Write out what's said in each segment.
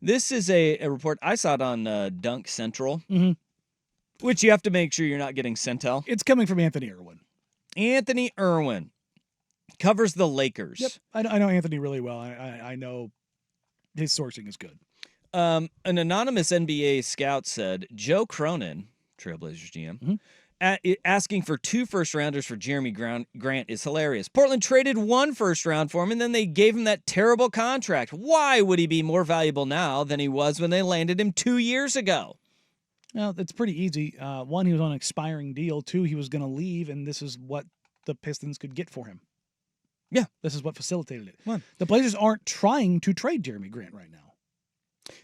This is a report. I saw it on Dunk Central, which you have to make sure you're not getting Centel. It's coming from Anthony Irwin. Anthony Irwin covers the Lakers. Yep, I know Anthony really well. I know his sourcing is good. An anonymous NBA scout said Joe Cronin, Trailblazers GM, asking for 2 first-rounders for Jerami Grant is hilarious. Portland traded 1 first-round for him, and then they gave him that terrible contract. Why would he be more valuable now than he was when they landed him 2 years ago? Well, it's pretty easy. 1, he was on an expiring deal. 2, he was going to leave, and this is what the Pistons could get for him. Yeah. This is what facilitated it. What? The Blazers aren't trying to trade Jerami Grant right now.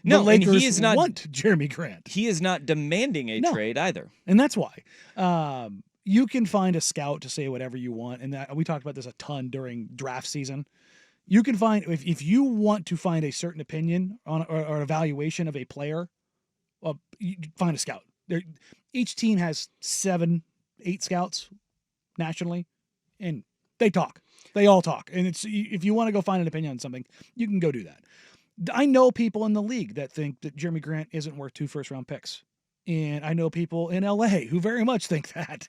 No, the Lakers and he is not, want Jerami Grant. He is not demanding a trade either. And that's why. You can find a scout to say whatever you want, and we talked about this a ton during draft season. You can find, if you want to find a certain opinion on or evaluation of a player, you find a scout. Each team has 7, 8 scouts nationally, and they talk. They all talk. And if you want to go find an opinion on something, you can go do that. I know people in the league that think that Jerami Grant isn't worth 2 first-round picks. And I know people in LA who very much think that.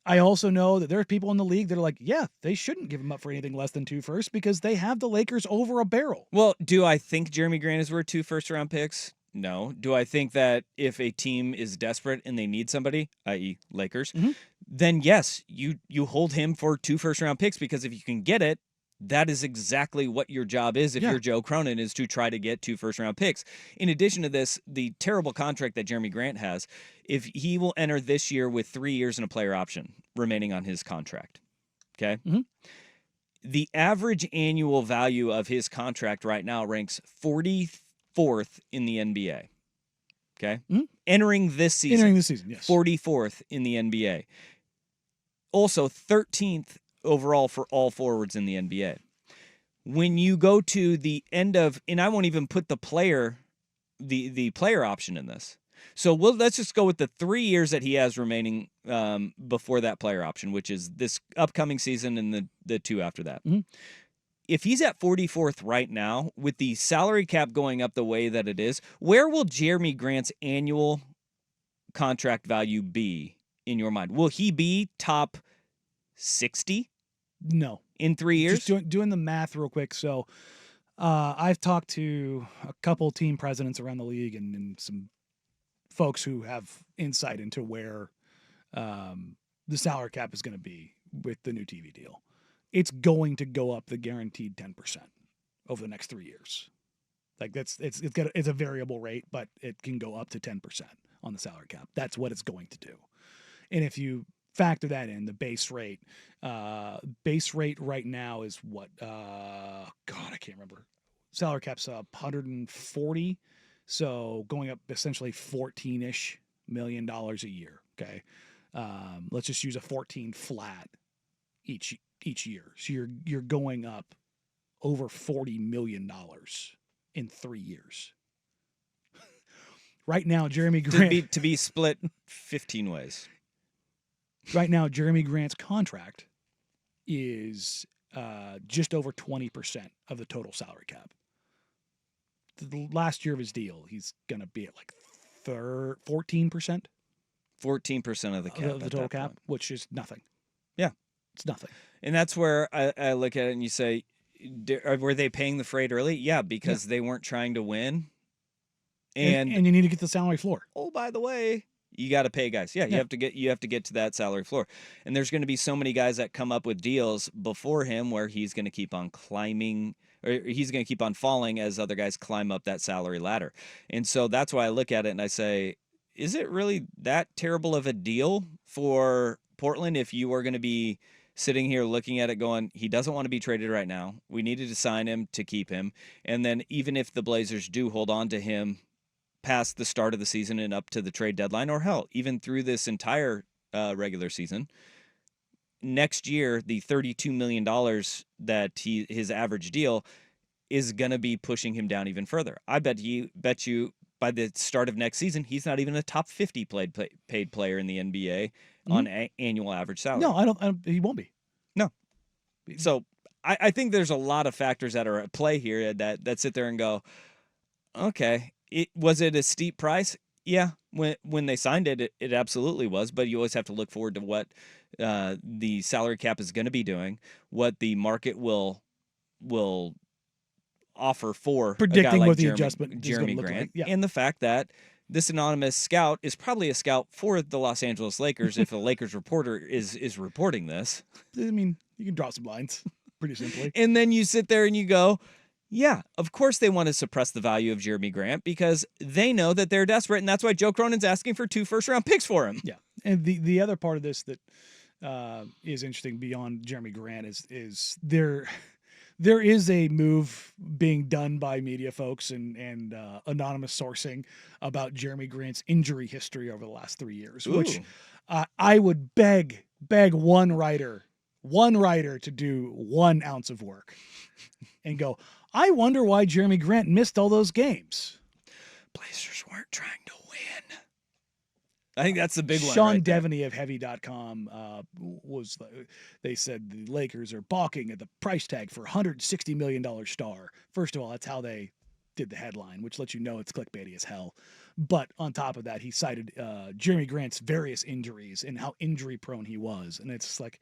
I also know that there are people in the league that are like, yeah, they shouldn't give him up for anything less than 2 firsts because they have the Lakers over a barrel. Well, do I think Jerami Grant is worth 2 first-round picks? No. Do I think that if a team is desperate and they need somebody, i.e. Lakers, then yes, you hold him for 2 first-round picks because if you can get it, that is exactly what your job is if you're Joe Cronin, is to try to get 2 first-round picks. In addition to this, the terrible contract that Jerami Grant has, if he will enter this year with 3 years and a player option remaining on his contract, okay? The average annual value of his contract right now ranks 44th in the NBA, okay? Entering this season, yes. 44th in the NBA. Also, 13th overall for all forwards in the NBA. When you go to the end of, and I won't even put the player option in this. So let's just go with the 3 years that he has remaining before that player option, which is this upcoming season and the 2 after that. If he's at 44th right now, with the salary cap going up the way that it is, where will Jerami Grant's annual contract value be in your mind? Will he be top 60? No. In 3 years? Just doing the math real quick. So I've talked to a couple team presidents around the league and some folks who have insight into where the salary cap is going to be with the new TV deal. It's going to go up the guaranteed 10% over the next 3 years. Like it's a variable rate, but it can go up to 10% on the salary cap. That's what it's going to do. And if you factor that in, the base rate right now is what? I can't remember. Salary cap's up 140, so going up essentially $14-ish million a year. Okay, let's just use a 14 flat each year. So you're going up over $40 million in 3 years. Right now, Jerami Grant to be split 15 ways. Right now, Jerami Grant's contract is just over 20% of the total salary cap. The last year of his deal, he's going to be at like 14%. 14% of the cap. Of the total cap, which is nothing. Yeah. It's nothing. And that's where I look at it and you say, were they paying the freight early? Yeah, because they weren't trying to win. And you need to get the salary floor. Oh, by the way, you got to pay guys. Yeah, you have to get to that salary floor. And there's going to be so many guys that come up with deals before him where he's going to keep on climbing, or he's going to keep on falling as other guys climb up that salary ladder. And so that's why I look at it and I say, is it really that terrible of a deal for Portland if you are going to be sitting here looking at it going, he doesn't want to be traded right now. We needed to sign him to keep him. And then even if the Blazers do hold on to him past the start of the season and up to the trade deadline, or hell, even through this entire regular season, next year, the $32 million that his average deal is going to be pushing him down even further. I bet you by the start of next season, he's not even a top 50 paid player in the NBA on annual average salary. No, I don't. He won't be. No. So I think there's a lot of factors that are at play here that sit there and go, Okay. Was it a steep price? Yeah. When they signed it, it absolutely was. But you always have to look forward to what the salary cap is going to be doing, what the market will offer for a guy Predicting like what the adjustment is going Jeremy to look Grant, like. Yeah. and the fact that this anonymous scout is probably a scout for the Los Angeles Lakers if a Lakers reporter is reporting this. I mean, you can draw some lines pretty simply. And then you sit there and you go, yeah, of course they want to suppress the value of Jeremy Grant because they know that they're desperate, and that's why Joe Cronin's asking for 2 first-round picks for him. Yeah. And the other part of this that is interesting beyond Jeremy Grant is there is a move being done by media folks and anonymous sourcing about Jeremy Grant's injury history over the last 3 years, which I would beg one writer to do 1 ounce of work and go, I wonder why Jeremy Grant missed all those games. Blazers weren't trying to win. I think that's the big one. Sean right there. Devaney of Heavy.com they said the Lakers are balking at the price tag for $160 million star. First of all, that's how they did the headline, which lets you know it's clickbaity as hell. But on top of that, he cited Jeremy Grant's various injuries and how injury prone he was. And it's just like,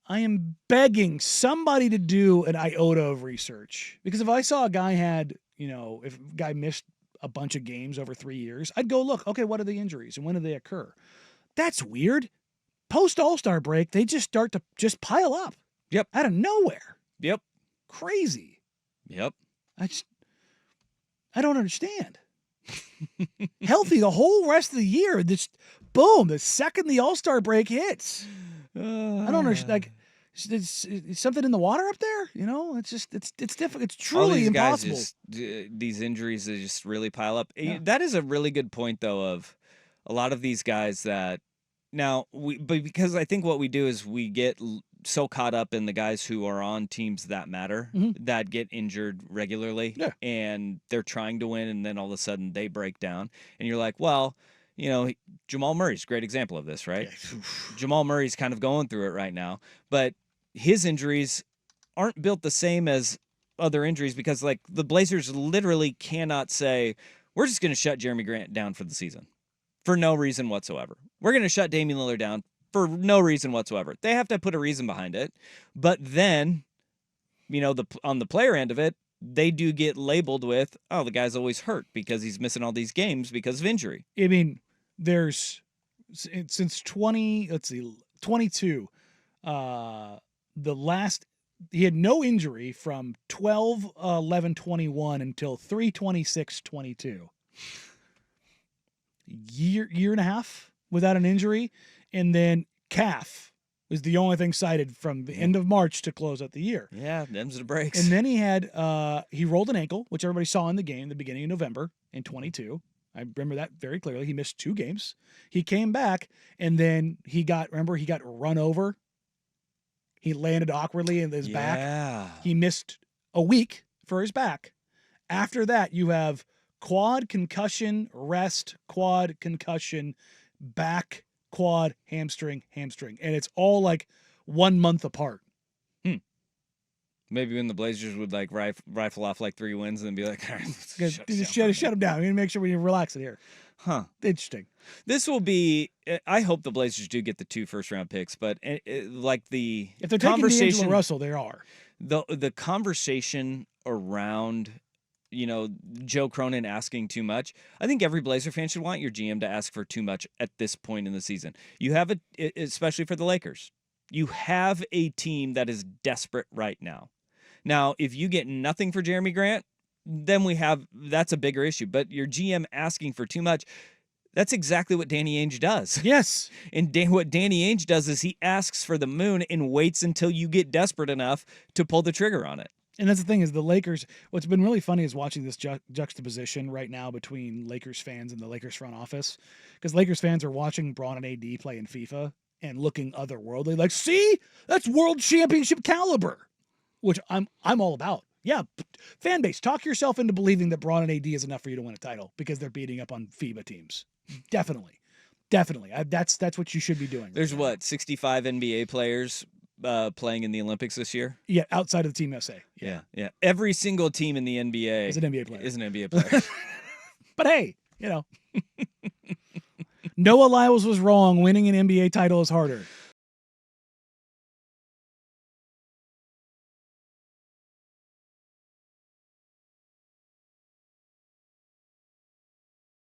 I am begging somebody to do an iota of research, because if I saw a guy if a guy missed a bunch of games over 3 years, I'd go look, okay, what are the injuries and when do they occur? That's weird. Post All-Star break, they just start to just pile up. Yep. Out of nowhere. Yep. Crazy. Yep. I don't understand. Healthy the whole rest of the year. Just boom, the second the All-Star break hits. I don't understand. Like, is something in the water up there? It's just it's difficult. It's truly impossible. These injuries they just really pile up. Yeah. That is a really good point, though, of a lot of these guys that now but because I think what we do is we get so caught up in the guys who are on teams that matter that get injured regularly, and they're trying to win, and then all of a sudden they break down, and you're like, well. Jamal Murray's a great example of this, right? Yeah. Jamal Murray's kind of going through it right now, but his injuries aren't built the same as other injuries because, like, the Blazers literally cannot say, we're just going to shut Jeremy Grant down for the season for no reason whatsoever. We're going to shut Damian Lillard down for no reason whatsoever. They have to put a reason behind it, but then, on the player end of it, they do get labeled with, oh, the guy's always hurt because he's missing all these games because of injury. I mean, there's since 22, the last he had no injury from 12/11/21 until 3/26/22. Year and a half without an injury, and then calf was the only thing cited from the end of March to close out the year. Yeah, them's the breaks. And then he had he rolled an ankle, which everybody saw in the game, the beginning of November in 22. I remember that very clearly. He missed 2 games. He came back, and then he got run over. He landed awkwardly in his back. He missed a week for his back. After that, you have quad concussion, rest, quad concussion, back, quad, hamstring, hamstring. And it's all like 1 month apart. Maybe when the Blazers would like rifle off like 3 wins and then be like, all right, shut him down. We need to make sure we relax it here. Huh. Interesting. This will be, I hope the Blazers do get the 2 first-round picks, but like if they're taking D'Angelo Russell, they are. The conversation around, Joe Cronin asking too much, I think every Blazer fan should want your GM to ask for too much at this point in the season. You have especially for the Lakers, you have a team that is desperate right now. Now, if you get nothing for Jeremy Grant, then that's a bigger issue. But your GM asking for too much, that's exactly what Danny Ainge does. Yes. And what Danny Ainge does is he asks for the moon and waits until you get desperate enough to pull the trigger on it. And that's the thing is the Lakers, what's been really funny is watching this juxtaposition right now between Lakers fans and the Lakers front office. Because Lakers fans are watching Braun and AD play in FIFA and looking otherworldly. Like, see? That's world championship caliber. Which I'm all about. Yeah, fan base, talk yourself into believing that Braun and AD is enough for you to win a title because they're beating up on FIBA teams. Definitely. That's what you should be doing. There's 65 NBA players playing in the Olympics this year? Yeah, outside of the Team USA. Yeah. Every single team in the NBA Is an NBA player. Is an NBA player. But hey, Noah Lyles was wrong. Winning an NBA title is harder.